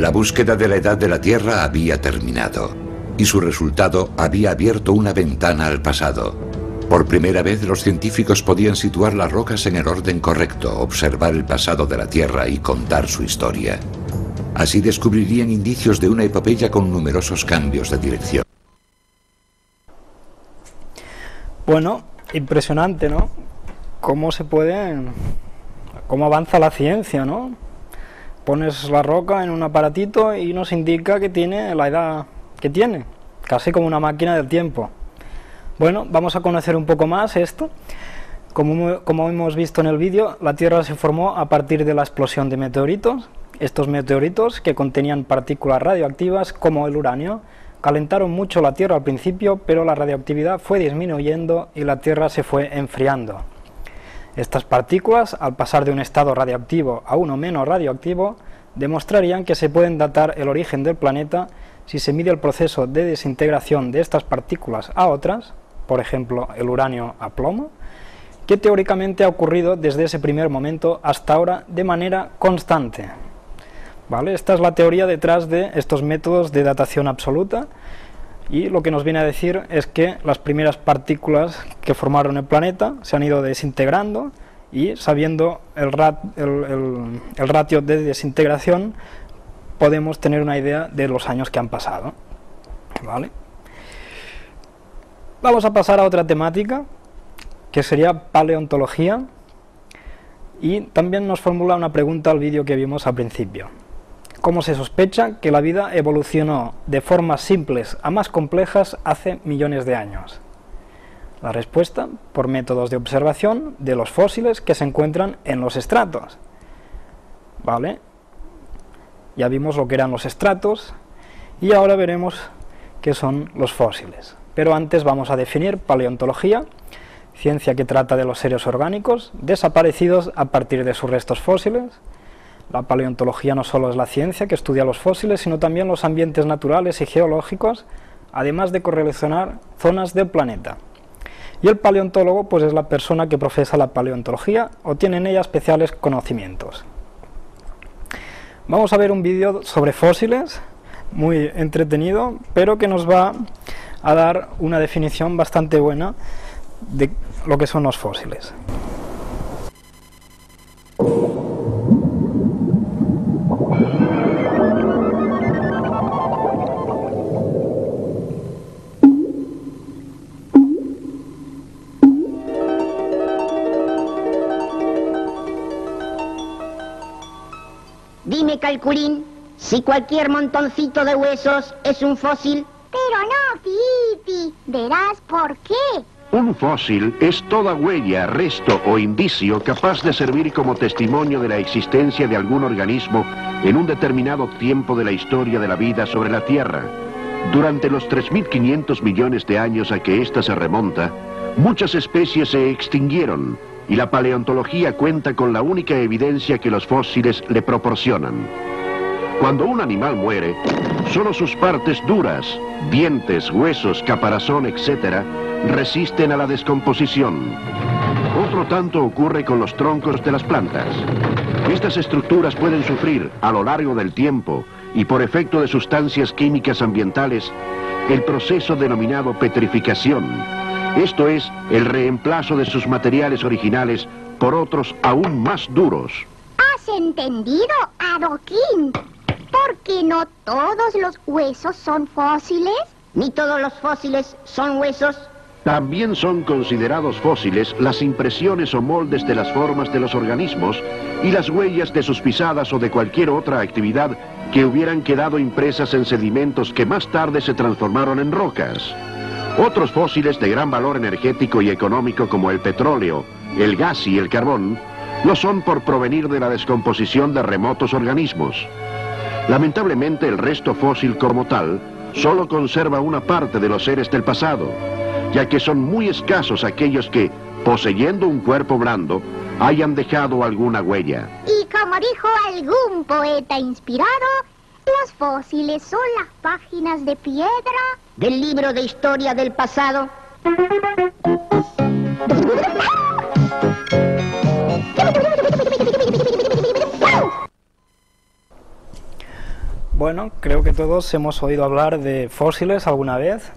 La búsqueda de la edad de la Tierra había terminado, y su resultado había abierto una ventana al pasado. Por primera vez los científicos podían situar las rocas en el orden correcto, observar el pasado de la Tierra y contar su historia. Así descubrirían indicios de una epopeya con numerosos cambios de dirección. Bueno, impresionante, ¿no? Cómo avanza la ciencia, ¿no? Pones la roca en un aparatito y nos indica que tiene la edad que tiene, casi como una máquina del tiempo. Bueno, vamos a conocer un poco más esto. Como hemos visto en el vídeo, la Tierra se formó a partir de la explosión de meteoritos. Estos meteoritos, que contenían partículas radioactivas como el uranio, calentaron mucho la Tierra al principio, pero la radioactividad fue disminuyendo y la Tierra se fue enfriando. Estas partículas, al pasar de un estado radioactivo a uno menos radioactivo, demostrarían que se pueden datar el origen del planeta si se mide el proceso de desintegración de estas partículas a otras, por ejemplo el uranio a plomo, que teóricamente ha ocurrido desde ese primer momento hasta ahora de manera constante. ¿Vale? Esta es la teoría detrás de estos métodos de datación absoluta, y lo que nos viene a decir es que las primeras partículas que formaron el planeta se han ido desintegrando, y sabiendo el ratio de desintegración podemos tener una idea de los años que han pasado. ¿Vale? Vamos a pasar a otra temática, que sería paleontología, y también nos formula una pregunta al vídeo que vimos al principio. ¿Cómo se sospecha que la vida evolucionó de formas simples a más complejas hace millones de años? La respuesta, por métodos de observación de los fósiles que se encuentran en los estratos. ¿Vale? Ya vimos lo que eran los estratos, y ahora veremos qué son los fósiles. Pero antes vamos a definir paleontología, ciencia que trata de los seres orgánicos desaparecidos a partir de sus restos fósiles. La paleontología no solo es la ciencia que estudia los fósiles, sino también los ambientes naturales y geológicos, además de correlacionar zonas del planeta. Y el paleontólogo pues es la persona que profesa la paleontología o tiene en ella especiales conocimientos. Vamos a ver un vídeo sobre fósiles, muy entretenido, pero que nos va a dar una definición bastante buena de lo que son los fósiles. Dime, Calculín, si cualquier montoncito de huesos es un fósil. Pero no, Pipi, verás por qué. Un fósil es toda huella, resto o indicio capaz de servir como testimonio de la existencia de algún organismo en un determinado tiempo de la historia de la vida sobre la Tierra. Durante los 3.500 millones de años a que ésta se remonta, muchas especies se extinguieron, y la paleontología cuenta con la única evidencia que los fósiles le proporcionan. Cuando un animal muere, solo sus partes duras, dientes, huesos, caparazón, etc., resisten a la descomposición. Otro tanto ocurre con los troncos de las plantas. Estas estructuras pueden sufrir, a lo largo del tiempo, y por efecto de sustancias químicas ambientales, el proceso denominado petrificación. Esto es, el reemplazo de sus materiales originales por otros aún más duros. ¿Has entendido, Adoquín? Porque no todos los huesos son fósiles. Ni todos los fósiles son huesos. También son considerados fósiles las impresiones o moldes de las formas de los organismos y las huellas de sus pisadas o de cualquier otra actividad que hubieran quedado impresas en sedimentos que más tarde se transformaron en rocas. Otros fósiles de gran valor energético y económico como el petróleo, el gas y el carbón, lo son por provenir de la descomposición de remotos organismos. Lamentablemente el resto fósil como tal solo conserva una parte de los seres del pasado, ya que son muy escasos aquellos que, poseyendo un cuerpo blando, hayan dejado alguna huella. Y como dijo algún poeta inspirado, los fósiles son las páginas de piedra del libro de historia del pasado. Bueno, creo que todos hemos oído hablar de fósiles alguna vez.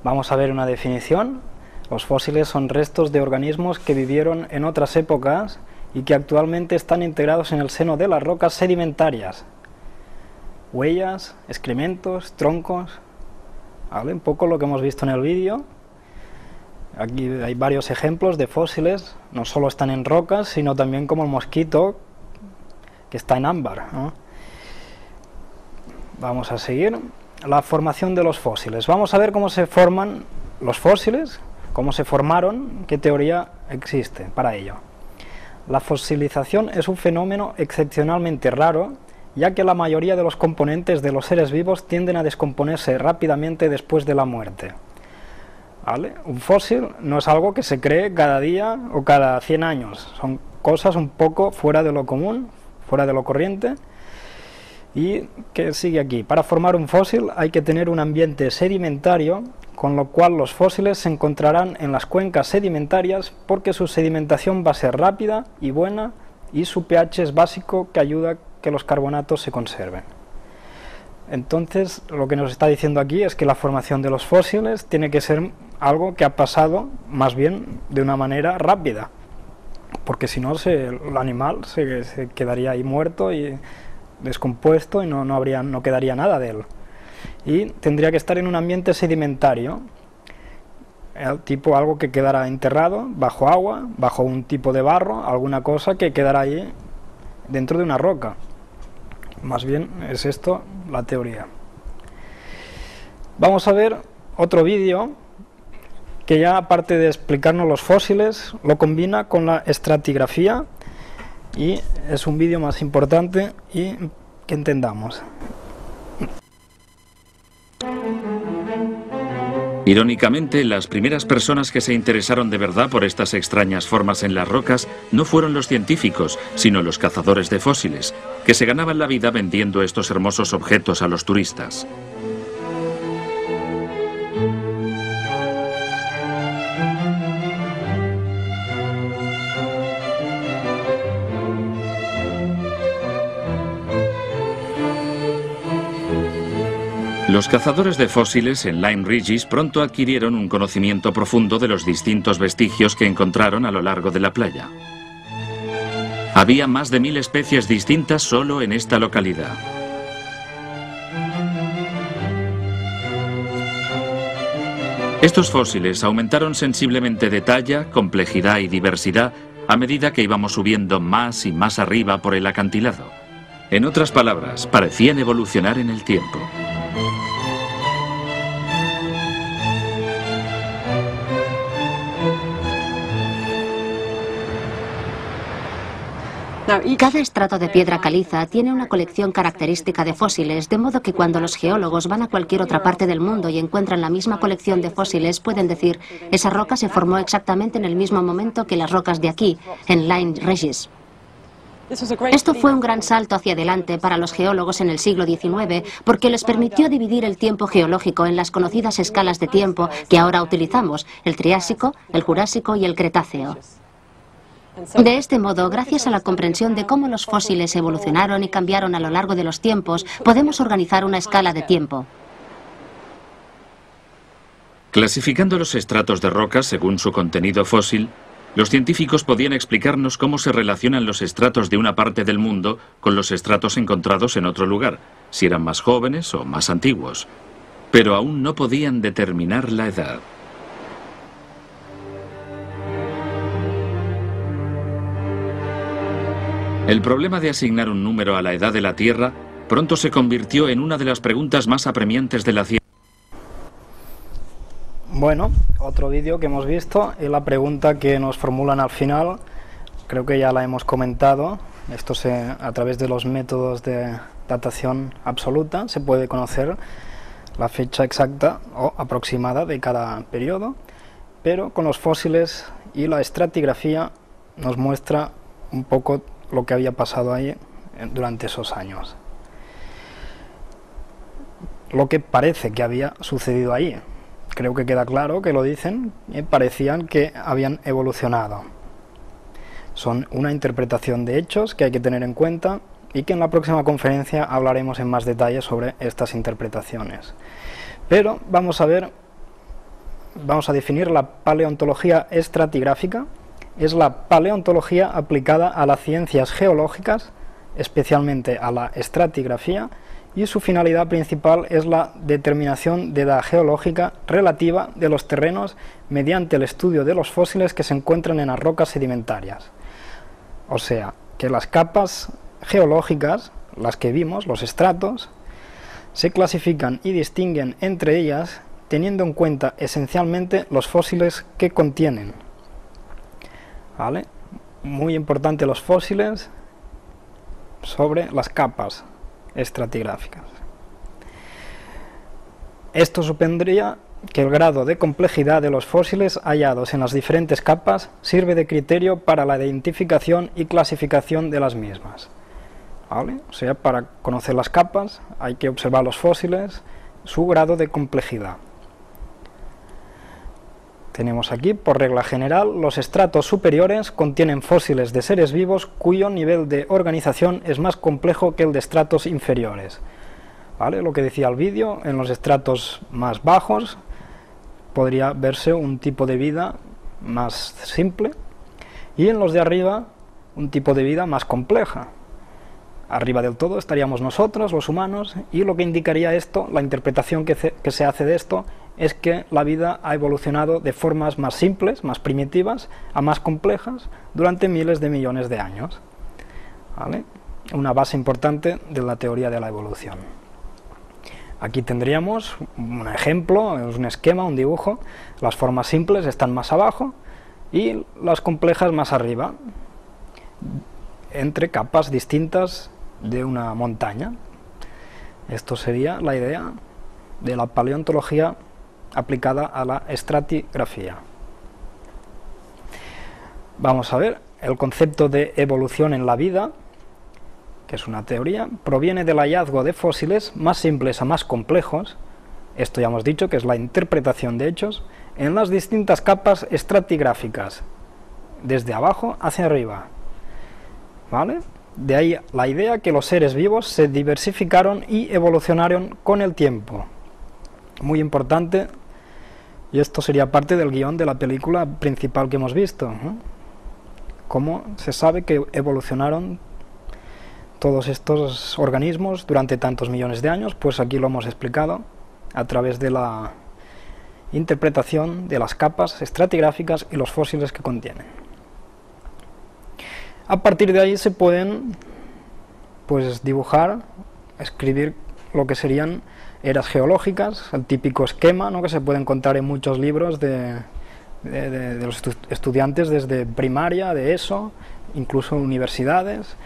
Vamos a ver una definición. Los fósiles son restos de organismos que vivieron en otras épocas y que actualmente están integrados en el seno de las rocas sedimentarias. Huellas, excrementos, troncos, ¿vale? Un poco lo que hemos visto en el vídeo. Aquí hay varios ejemplos de fósiles, no solo están en rocas, sino también como el mosquito, que está en ámbar, ¿no? Vamos a seguir. La formación de los fósiles. Vamos a ver cómo se forman los fósiles, cómo se formaron, qué teoría existe para ello. La fosilización es un fenómeno excepcionalmente raro, ya que la mayoría de los componentes de los seres vivos tienden a descomponerse rápidamente después de la muerte. ¿Vale? Un fósil no es algo que se cree cada día o cada 100 años, son cosas un poco fuera de lo común, fuera de lo corriente. ¿Y qué sigue aquí? Para formar un fósil hay que tener un ambiente sedimentario, con lo cual los fósiles se encontrarán en las cuencas sedimentarias porque su sedimentación va a ser rápida y buena y su pH es básico que ayuda a que los carbonatos se conserven. Entonces, lo que nos está diciendo aquí es que la formación de los fósiles tiene que ser algo que ha pasado más bien de una manera rápida, porque si no el animal se quedaría ahí muerto y descompuesto y no quedaría nada de él. Y tendría que estar en un ambiente sedimentario, tipo algo que quedara enterrado bajo agua, bajo un tipo de barro, alguna cosa que quedara ahí dentro de una roca. Más bien es esto la teoría. Vamos a ver otro vídeo que ya, aparte de explicarnos los fósiles, lo combina con la estratigrafía y es un vídeo más importante y que entendamos. Irónicamente, las primeras personas que se interesaron de verdad por estas extrañas formas en las rocas no fueron los científicos, sino los cazadores de fósiles, que se ganaban la vida vendiendo estos hermosos objetos a los turistas. Los cazadores de fósiles en Lyme Regis pronto adquirieron un conocimiento profundo de los distintos vestigios que encontraron a lo largo de la playa. Había más de 1000 especies distintas solo en esta localidad. Estos fósiles aumentaron sensiblemente de talla, complejidad y diversidad a medida que íbamos subiendo más y más arriba por el acantilado. En otras palabras, parecían evolucionar en el tiempo. Cada estrato de piedra caliza tiene una colección característica de fósiles, de modo que cuando los geólogos van a cualquier otra parte del mundo y encuentran la misma colección de fósiles, pueden decir, esa roca se formó exactamente en el mismo momento que las rocas de aquí, en Lyme Regis. Esto fue un gran salto hacia adelante para los geólogos en el siglo XIX, porque les permitió dividir el tiempo geológico en las conocidas escalas de tiempo que ahora utilizamos, el Triásico, el Jurásico y el Cretáceo. De este modo, gracias a la comprensión de cómo los fósiles evolucionaron y cambiaron a lo largo de los tiempos, podemos organizar una escala de tiempo. Clasificando los estratos de rocas según su contenido fósil, los científicos podían explicarnos cómo se relacionan los estratos de una parte del mundo con los estratos encontrados en otro lugar, si eran más jóvenes o más antiguos. Pero aún no podían determinar la edad. El problema de asignar un número a la edad de la Tierra pronto se convirtió en una de las preguntas más apremiantes de la ciencia. Bueno, otro vídeo que hemos visto y la pregunta que nos formulan al final, creo que ya la hemos comentado. Esto a través de los métodos de datación absoluta se puede conocer la fecha exacta o aproximada de cada periodo, pero con los fósiles y la estratigrafía nos muestra un poco lo que había pasado ahí durante esos años. Lo que parece que había sucedido ahí. Creo que queda claro que lo dicen, parecían que habían evolucionado. Son una interpretación de hechos que hay que tener en cuenta, y que en la próxima conferencia hablaremos en más detalle sobre estas interpretaciones. Pero vamos a definir la paleontología estratigráfica. Es la paleontología aplicada a las ciencias geológicas, especialmente a la estratigrafía, y su finalidad principal es la determinación de edad geológica relativa de los terrenos mediante el estudio de los fósiles que se encuentran en las rocas sedimentarias. O sea, que las capas geológicas, las que vimos, los estratos, se clasifican y distinguen entre ellas teniendo en cuenta esencialmente los fósiles que contienen. ¿Vale? Muy importante los fósiles sobre las capas estratigráficas. Esto supondría que el grado de complejidad de los fósiles hallados en las diferentes capas sirve de criterio para la identificación y clasificación de las mismas. ¿Vale? O sea, para conocer las capas hay que observar los fósiles, su grado de complejidad. Tenemos aquí, por regla general, los estratos superiores contienen fósiles de seres vivos cuyo nivel de organización es más complejo que el de estratos inferiores. ¿Vale? Lo que decía el vídeo, en los estratos más bajos podría verse un tipo de vida más simple y en los de arriba un tipo de vida más compleja. Arriba del todo estaríamos nosotros, los humanos, y lo que indicaría esto, la interpretación que se hace de esto, es que la vida ha evolucionado de formas más simples, más primitivas, a más complejas, durante miles de millones de años. ¿Vale? Una base importante de la teoría de la evolución. Aquí tendríamos un ejemplo, es un esquema, un dibujo. Las formas simples están más abajo y las complejas más arriba, entre capas distintas de una montaña. Esto sería la idea de la paleontología aplicada a la estratigrafía. Vamos a ver, el concepto de evolución en la vida, que es una teoría, proviene del hallazgo de fósiles más simples a más complejos, esto ya hemos dicho que es la interpretación de hechos, en las distintas capas estratigráficas, desde abajo hacia arriba. ¿Vale? De ahí la idea que los seres vivos se diversificaron y evolucionaron con el tiempo. Muy importante, y esto sería parte del guión de la película principal que hemos visto, ¿no? Cómo se sabe que evolucionaron todos estos organismos durante tantos millones de años, pues aquí lo hemos explicado a través de la interpretación de las capas estratigráficas y los fósiles que contienen. A partir de ahí se pueden pues dibujar, escribir lo que serían eras geológicas, el típico esquema, ¿no?, que se puede encontrar en muchos libros de los estudiantes desde primaria, de ESO, incluso en universidades.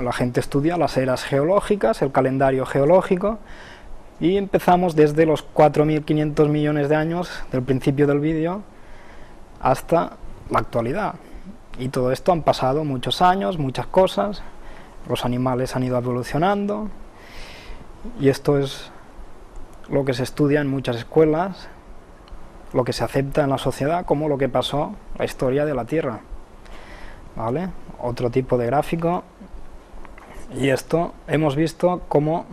La gente estudia las eras geológicas, el calendario geológico, y empezamos desde los 4.500 millones de años del principio del vídeo hasta la actualidad. Y todo esto han pasado muchos años, muchas cosas, los animales han ido evolucionando, y esto es lo que se estudia en muchas escuelas, lo que se acepta en la sociedad como lo que pasó, la historia de la Tierra. ¿Vale? Otro tipo de gráfico, y esto hemos visto cómo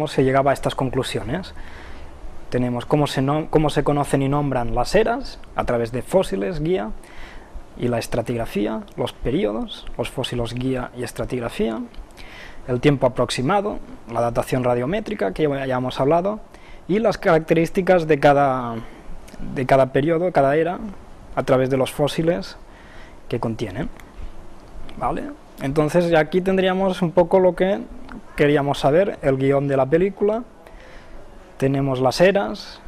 se llegaba a estas conclusiones. Tenemos cómo se conocen y nombran las eras a través de fósiles guía, y la estratigrafía, los periodos, los fósiles guía y estratigrafía, el tiempo aproximado, la datación radiométrica, que ya hemos hablado, y las características de cada periodo, cada era, a través de los fósiles que contienen. ¿Vale? Entonces ya aquí tendríamos un poco lo que queríamos saber, el guión de la película. Tenemos las eras,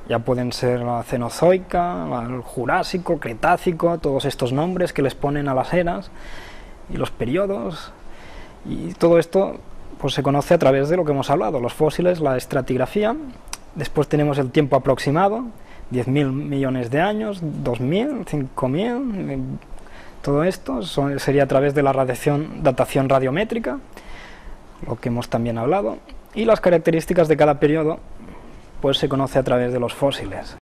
ya pueden ser la Cenozoica, el Jurásico, Cretácico, todos estos nombres que les ponen a las eras, y los periodos, y todo esto pues se conoce a través de lo que hemos hablado, los fósiles, la estratigrafía. Después tenemos el tiempo aproximado, 10.000 millones de años, 2.000, 5.000, todo esto sería a través de la datación radiométrica, lo que hemos también hablado, y las características de cada periodo pues se conoce a través de los fósiles.